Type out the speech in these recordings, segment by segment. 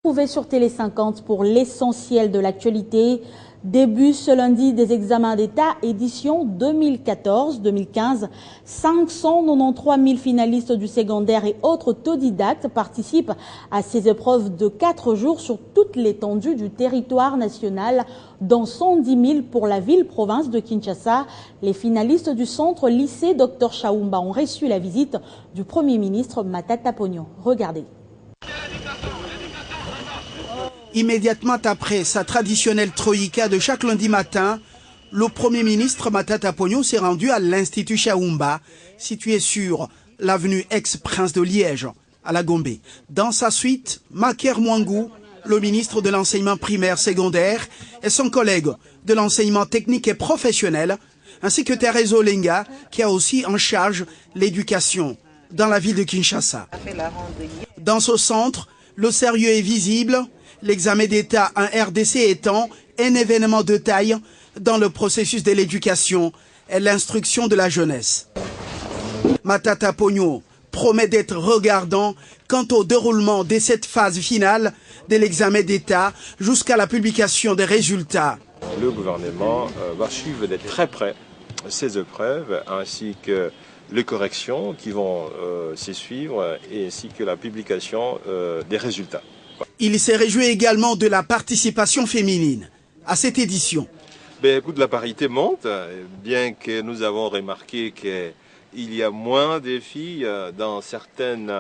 Trouvez sur Télé 50 pour l'essentiel de l'actualité. Début ce lundi des examens d'État édition 2014-2015. 593 000 finalistes du secondaire et autres autodidactes participent à ces épreuves de 4 jours sur toute l'étendue du territoire national, dont 110 000 pour la ville-province de Kinshasa. Les finalistes du centre lycée Dr Chaoumba ont reçu la visite du Premier ministre Matata Ponyo. Regardez. Immédiatement après sa traditionnelle troïka de chaque lundi matin, le Premier ministre Matata Ponyo s'est rendu à l'Institut Chaoumba, situé sur l'avenue ex-Prince de Liège, à la Gombe. Dans sa suite, Maker Mwangou, le ministre de l'enseignement primaire secondaire, et son collègue de l'enseignement technique et professionnel, ainsi que Thérèse Olenga, qui a aussi en charge l'éducation dans la ville de Kinshasa. Dans ce centre, le sérieux est visible. L'examen d'État en RDC étant un événement de taille dans le processus de l'éducation et l'instruction de la jeunesse. Matata Ponyo promet d'être regardant quant au déroulement de cette phase finale de l'examen d'État jusqu'à la publication des résultats. Le gouvernement va suivre de très près ces épreuves ainsi que les corrections qui vont s'y suivre ainsi que la publication des résultats. Il s'est réjoui également de la participation féminine à cette édition. Écoute, la parité monte, bien que nous avons remarqué qu'il y a moins de filles dans certaines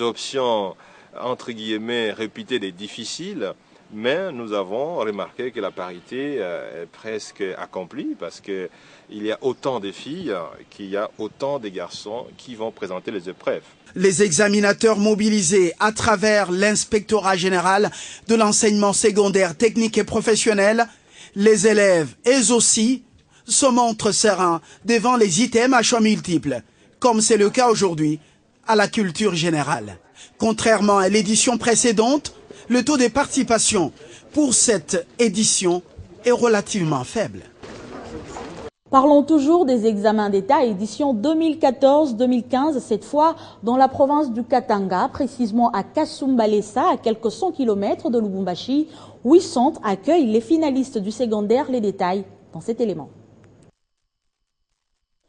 options, entre guillemets, réputées des difficiles, mais nous avons remarqué que la parité est presque accomplie parce qu'il y a autant de filles qu'il y a autant de garçons qui vont présenter les épreuves. Les examinateurs mobilisés à travers l'inspectorat général de l'enseignement secondaire technique et professionnel, les élèves eux aussi se montrent sereins devant les items à choix multiples, comme c'est le cas aujourd'hui à la culture générale. Contrairement à l'édition précédente, le taux de participation pour cette édition est relativement faible. Parlons toujours des examens d'État édition 2014-2015, cette fois dans la province du Katanga, précisément à Kasumbalesa, à quelques 100 km de Lubumbashi. 8 centres accueillent les finalistes du secondaire. Les détails dans cet élément.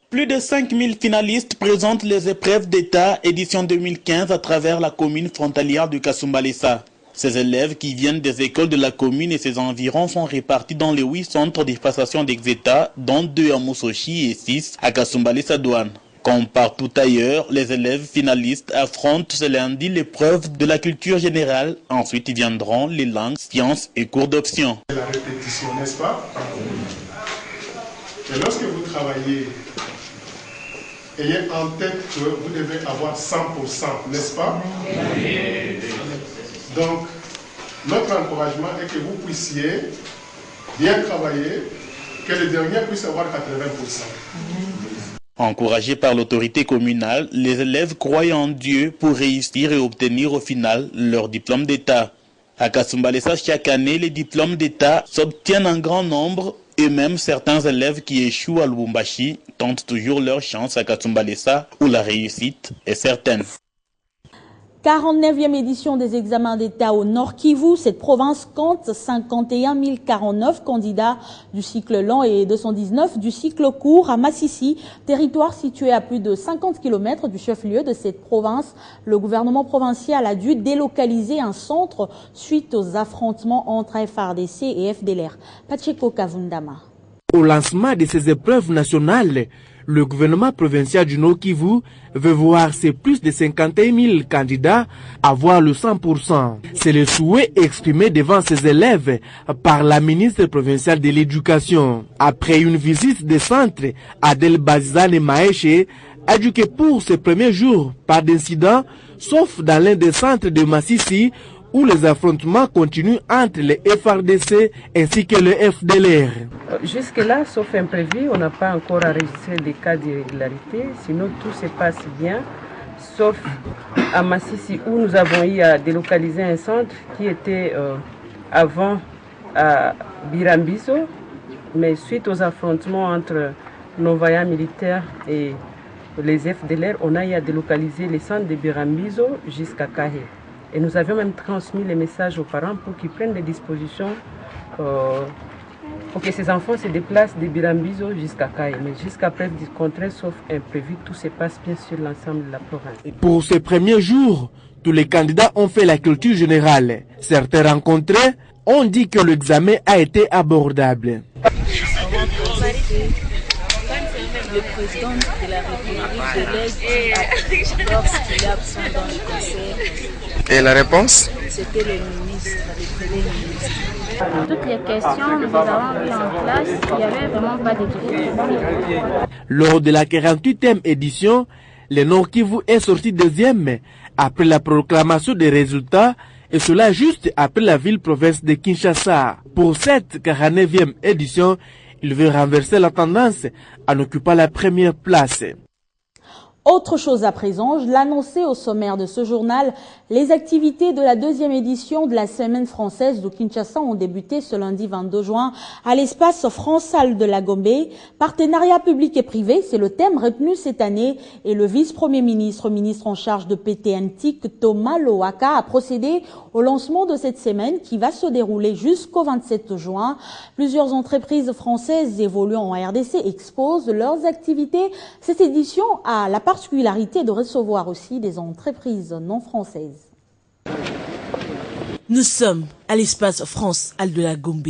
Plus de 5 000 finalistes présentent les épreuves d'État édition 2015 à travers la commune frontalière du Kasumbalesa. Ces élèves qui viennent des écoles de la commune et ses environs sont répartis dans les 8 centres de passation d'État, dont 2 à Moussochi et 6 à Kasumbalesa-Douane. Comme partout ailleurs, les élèves finalistes affrontent ce lundi l'épreuve de la culture générale. Ensuite viendront les langues, sciences et cours d'options. La répétition, n'est-ce pas? Et lorsque vous travaillez, ayez en tête que vous devez avoir 100%, n'est-ce pas? Donc, notre encouragement est que vous puissiez bien travailler, que le dernier puisse avoir 80%. Encouragés par l'autorité communale, les élèves croient en Dieu pour réussir et obtenir au final leur diplôme d'État. À Kasumbalesa, chaque année, les diplômes d'État s'obtiennent en grand nombre et même certains élèves qui échouent à Lubumbashi tentent toujours leur chance à Kasumbalesa où la réussite est certaine. 49e édition des examens d'État au Nord Kivu. Cette province compte 51 049 candidats du cycle long et 219 du cycle court à Massissi, territoire situé à plus de 50 km du chef-lieu de cette province. Le gouvernement provincial a dû délocaliser un centre suite aux affrontements entre FARDC et FDLR. Pacheco Kavundama. Au lancement de ces épreuves nationales, le gouvernement provincial du Nord Kivu veut voir ses plus de 51 000 candidats avoir le 100%. C'est le souhait exprimé devant ses élèves par la ministre provinciale de l'Éducation. Après une visite des centres à Delbazan et Maéché, éduqués pour ce premier jour par d'incidents, sauf dans l'un des centres de Massissi, où les affrontements continuent entre les FARDC ainsi que le FDLR. Jusque-là, sauf imprévu, on n'a pas encore enregistré des cas d'irrégularité, sinon tout se passe bien, sauf à Massissi où nous avons eu à délocaliser un centre qui était avant à Birambiso, mais suite aux affrontements entre nos voyants militaires et les FDLR, on a eu à délocaliser les centres de Birambiso jusqu'à Kahé. Et nous avions même transmis les messages aux parents pour qu'ils prennent des dispositions pour que ces enfants se déplacent de Birambizo jusqu'à Kaye. Mais jusqu'à preuve du contraire, sauf imprévu, tout se passe bien sur l'ensemble de la province. Pour ces premiers jours, tous les candidats ont fait la culture générale. Certains rencontrés ont dit que l'examen a été abordable. Le président de la République de l'aide lorsqu'il est absent dans le conseil. Et la réponse? C'était le ministre, le premier ministre. Toutes les questions, nous avons vu en classe, il n'y avait vraiment pas de difficultés. Lors de la 48e édition, le Nord Kivu est sorti deuxième après la proclamation des résultats, et cela juste après la ville-province de Kinshasa. Pour cette 49e édition, il veut renverser la tendance en occupant la première place. Autre chose à présent, je l'annonçais au sommaire de ce journal, les activités de la deuxième édition de la Semaine française de Kinshasa ont débuté ce lundi 22 juin à l'espace France-Salle de la Gombe. Partenariat public et privé, c'est le thème retenu cette année et le vice-premier ministre, ministre en charge de PTNTIC, Thomas Lohaka, a procédé au lancement de cette semaine qui va se dérouler jusqu'au 27 juin. Plusieurs entreprises françaises évoluant en RDC exposent leurs activités. Cette édition a la particularité de recevoir aussi des entreprises non françaises. Nous sommes à l'espace France Al de la Gombe.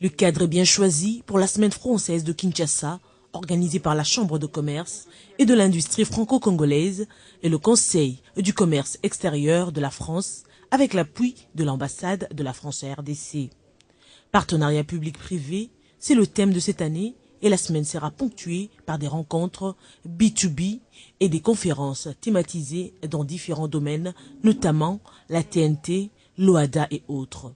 Le cadre est bien choisi pour la semaine française de Kinshasa, organisée par la Chambre de commerce et de l'industrie franco-congolaise et le Conseil du commerce extérieur de la France avec l'appui de l'ambassade de la France à RDC. Partenariat public-privé, c'est le thème de cette année et la semaine sera ponctuée par des rencontres B2B et des conférences thématisées dans différents domaines, notamment la TNT, l'OADA et autres.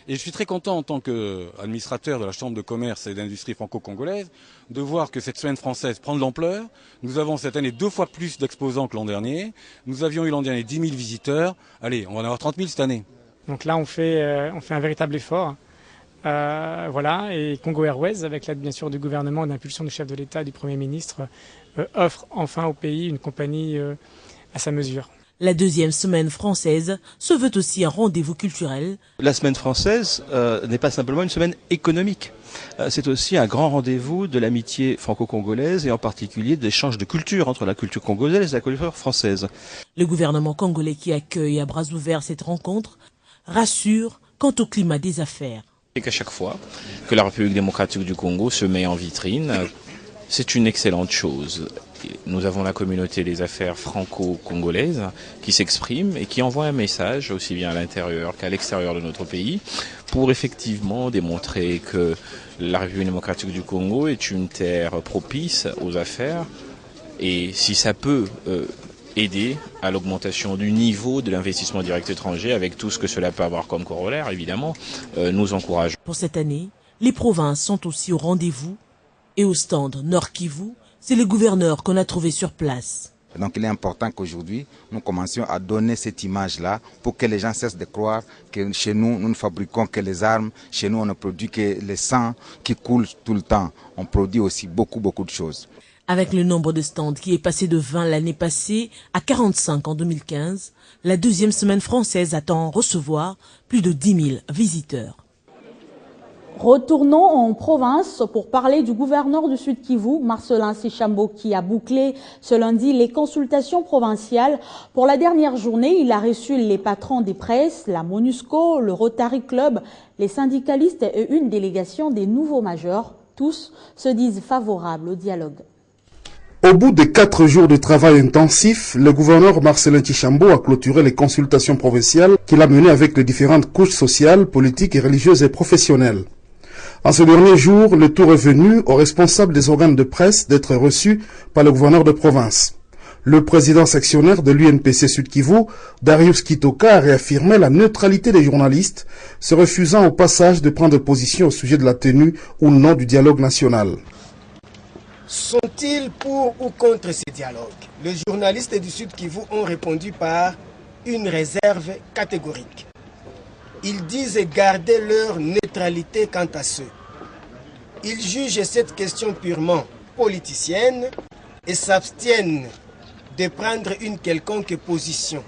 Et je suis très content en tant qu'administrateur de la Chambre de commerce et d'industrie franco-congolaise de voir que cette semaine française prend de l'ampleur. Nous avons cette année 2 fois plus d'exposants que l'an dernier. Nous avions eu l'an dernier 10 000 visiteurs. Allez, on va en avoir 30 000 cette année. Donc là, on fait un véritable effort. Voilà, et Congo Airways, avec l'aide bien sûr du gouvernement, d'impulsion du chef de l'État et du Premier ministre, offre enfin au pays une compagnie à sa mesure. La deuxième semaine française se veut aussi un rendez-vous culturel. La semaine française n'est pas simplement une semaine économique. C'est aussi un grand rendez-vous de l'amitié franco-congolaise et en particulier d'échanges de culture entre la culture congolaise et la culture française. Le gouvernement congolais qui accueille à bras ouverts cette rencontre rassure quant au climat des affaires. Et qu'à chaque fois que la République démocratique du Congo se met en vitrine, c'est une excellente chose. Nous avons la communauté des affaires franco-congolaises qui s'exprime et qui envoie un message aussi bien à l'intérieur qu'à l'extérieur de notre pays pour effectivement démontrer que la République démocratique du Congo est une terre propice aux affaires et si ça peut aider à l'augmentation du niveau de l'investissement direct étranger avec tout ce que cela peut avoir comme corollaire, évidemment, nous encourage. Pour cette année, les provinces sont aussi au rendez-vous et au stand Nord Kivu, c'est le gouverneur qu'on a trouvé sur place. Donc il est important qu'aujourd'hui, nous commencions à donner cette image-là pour que les gens cessent de croire que chez nous, nous ne fabriquons que les armes, chez nous, on ne produit que le sang qui coule tout le temps. On produit aussi beaucoup de choses. Avec le nombre de stands qui est passé de 20 l'année passée à 45 en 2015, la deuxième semaine française attend recevoir plus de 10 000 visiteurs. Retournons en province pour parler du gouverneur du Sud Kivu, Marcelin Sichambo, qui a bouclé ce lundi les consultations provinciales. Pour la dernière journée, il a reçu les patrons des presses, la MONUSCO, le Rotary Club, les syndicalistes et une délégation des nouveaux majeurs. Tous se disent favorables au dialogue. Au bout de 4 jours de travail intensif, le gouverneur Marcelin Sichambo a clôturé les consultations provinciales qu'il a menées avec les différentes couches sociales, politiques et religieuses et professionnelles. En ce dernier jour, le tour est venu aux responsables des organes de presse d'être reçus par le gouverneur de province. Le président sectionnaire de l'UNPC Sud Kivu, Darius Kitoka, a réaffirmé la neutralité des journalistes, se refusant au passage de prendre position au sujet de la tenue ou non du dialogue national. Sont-ils pour ou contre ce dialogue? Les journalistes du Sud Kivu ont répondu par une réserve catégorique. Ils disent garder leur neutralité quant à ceux. Ils jugent cette question purement politicienne et s'abstiennent de prendre une quelconque position.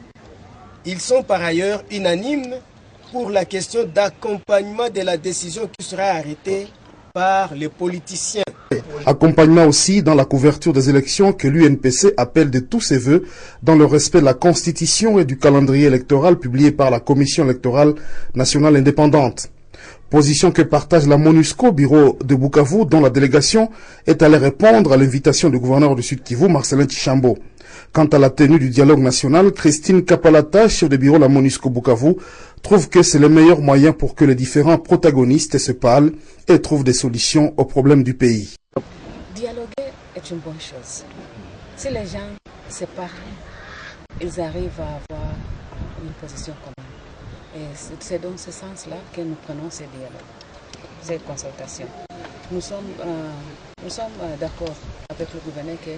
Ils sont par ailleurs unanimes pour la question d'accompagnement de la décision qui sera arrêtée par les politiciens. Accompagnement aussi dans la couverture des élections que l'UNPC appelle de tous ses voeux dans le respect de la Constitution et du calendrier électoral publié par la Commission électorale nationale indépendante. Position que partage la MONUSCO, bureau de Bukavu, dont la délégation est allée répondre à l'invitation du gouverneur du Sud Kivu, Marcelin Tchishambo. Quant à la tenue du dialogue national, Christine Kapalata, chef de bureau de la MONUSCO Bukavu, trouve que c'est le meilleur moyen pour que les différents protagonistes se parlent et trouvent des solutions aux problèmes du pays. Dialoguer est une bonne chose. Si les gens se parlent, ils arrivent à avoir une position commune. Et c'est dans ce sens-là que nous prenons ces dialogues, ces consultations. Nous sommes d'accord avec le gouverneur que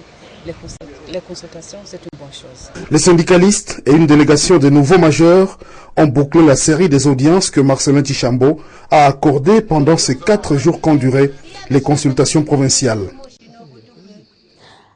les consultations, c'est une bonne chose. Les syndicalistes et une délégation de nouveaux majeurs ont bouclé la série des audiences que Marcelin Tchishambo a accordées pendant ces 4 jours qu'ont duré les consultations provinciales.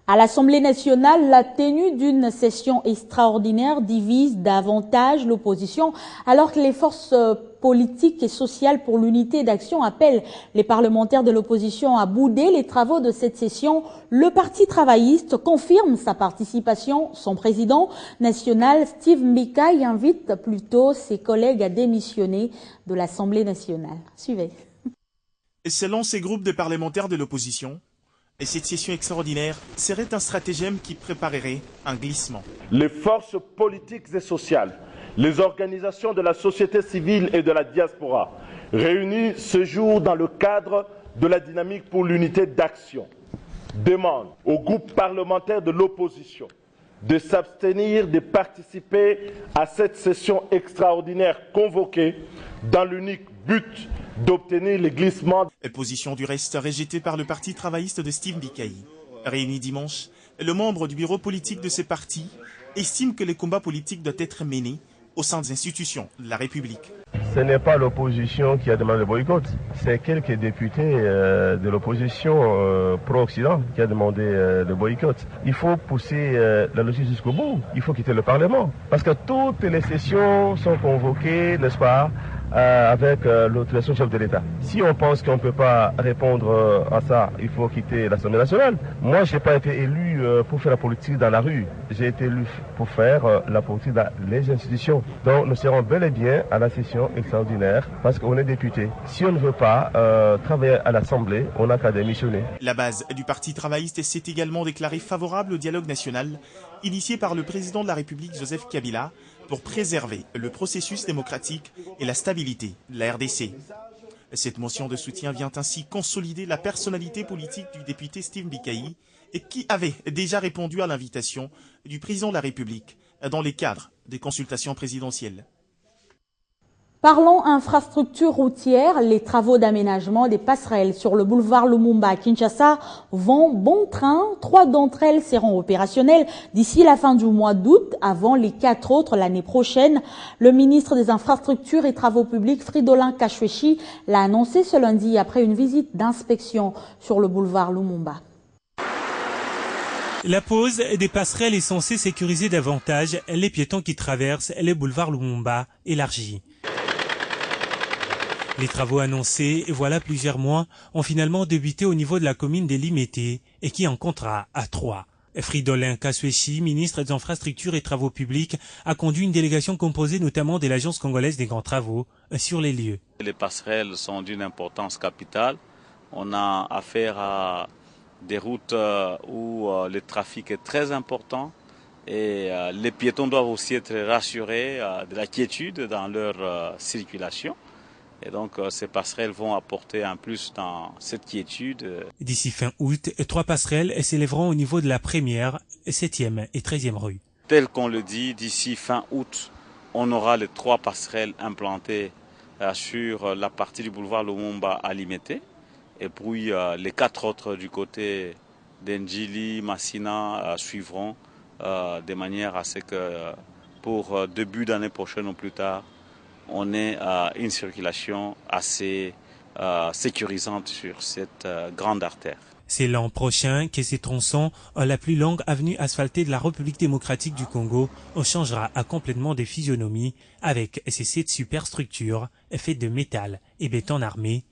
À l'Assemblée nationale, la tenue d'une session extraordinaire divise davantage l'opposition, alors que les forces politiques et sociales pour l'unité d'action appellent les parlementaires de l'opposition à bouder les travaux de cette session. Le Parti travailliste confirme sa participation. Son président national, Steve Mbika, invite plutôt ses collègues à démissionner de l'Assemblée nationale. Suivez. Selon ces groupes de parlementaires de l'opposition, cette session extraordinaire serait un stratagème qui préparerait un glissement. Les forces politiques et sociales, les organisations de la société civile et de la diaspora, réunies ce jour dans le cadre de la dynamique pour l'unité d'action, demandent aux groupes parlementaires de l'opposition de s'abstenir de participer à cette session extraordinaire convoquée dans l'unique but d'obtenir le glissement. Position du reste rejetée par le Parti travailliste de Steve Mbika. Réuni dimanche, le membre du bureau politique de ce parti estime que les combats politiques doivent être menés au sein des institutions de la République. Ce n'est pas l'opposition qui a demandé le boycott, c'est quelques députés de l'opposition pro-Occident qui a demandé le boycott. Il faut pousser la logique jusqu'au bout, il faut quitter le Parlement, parce que toutes les sessions sont convoquées, n'est-ce pas, avec l'autorisation du chef de l'État. Si on pense qu'on ne peut pas répondre à ça, il faut quitter l'Assemblée nationale. Moi, je n'ai pas été élu pour faire la politique dans la rue. J'ai été élu pour faire la politique dans les institutions. Donc, nous serons bel et bien à la session extraordinaire parce qu'on est député. Si on ne veut pas travailler à l'Assemblée, on n'a qu'à démissionner. La base du Parti travailliste s'est également déclarée favorable au dialogue national initié par le président de la République, Joseph Kabila, pour préserver le processus démocratique et la stabilité de la RDC. Cette motion de soutien vient ainsi consolider la personnalité politique du député Steve Mbika et qui avait déjà répondu à l'invitation du président de la République dans les cadres des consultations présidentielles. Parlons infrastructure routière. Les travaux d'aménagement des passerelles sur le boulevard Lumumba à Kinshasa vont bon train. 3 d'entre elles seront opérationnelles d'ici la fin du mois d'août, avant les 4 autres l'année prochaine. Le ministre des Infrastructures et Travaux publics, Fridolin Kashweshi, l'a annoncé ce lundi après une visite d'inspection sur le boulevard Lumumba. La pose des passerelles est censée sécuriser davantage les piétons qui traversent les boulevards Lumumba élargis. Les travaux annoncés, voilà plusieurs mois, ont finalement débuté au niveau de la commune des Limété et qui en comptera à 3. Fridolin Kashweshi, ministre des Infrastructures et Travaux publics, a conduit une délégation composée notamment de l'Agence congolaise des grands travaux sur les lieux. Les passerelles sont d'une importance capitale. On a affaire à des routes où le trafic est très important et les piétons doivent aussi être rassurés de la quiétude dans leur circulation. Et donc, ces passerelles vont apporter un plus dans cette quiétude. D'ici fin août, 3 passerelles s'élèveront au niveau de la 1e, 7e et 13e rue. Tel qu'on le dit, d'ici fin août, on aura les 3 passerelles implantées sur la partie du boulevard Lumumba à Limété. Et puis, les 4 autres du côté d'Ndjili, Massina suivront de manière à ce que pour début d'année prochaine ou plus tard, on ait une circulation assez sécurisante sur cette grande artère. C'est l'an prochain que ces tronçons, la plus longue avenue asphaltée de la République démocratique du Congo, changera à complètement de physionomie avec ses 7 superstructures faites de métal et béton armé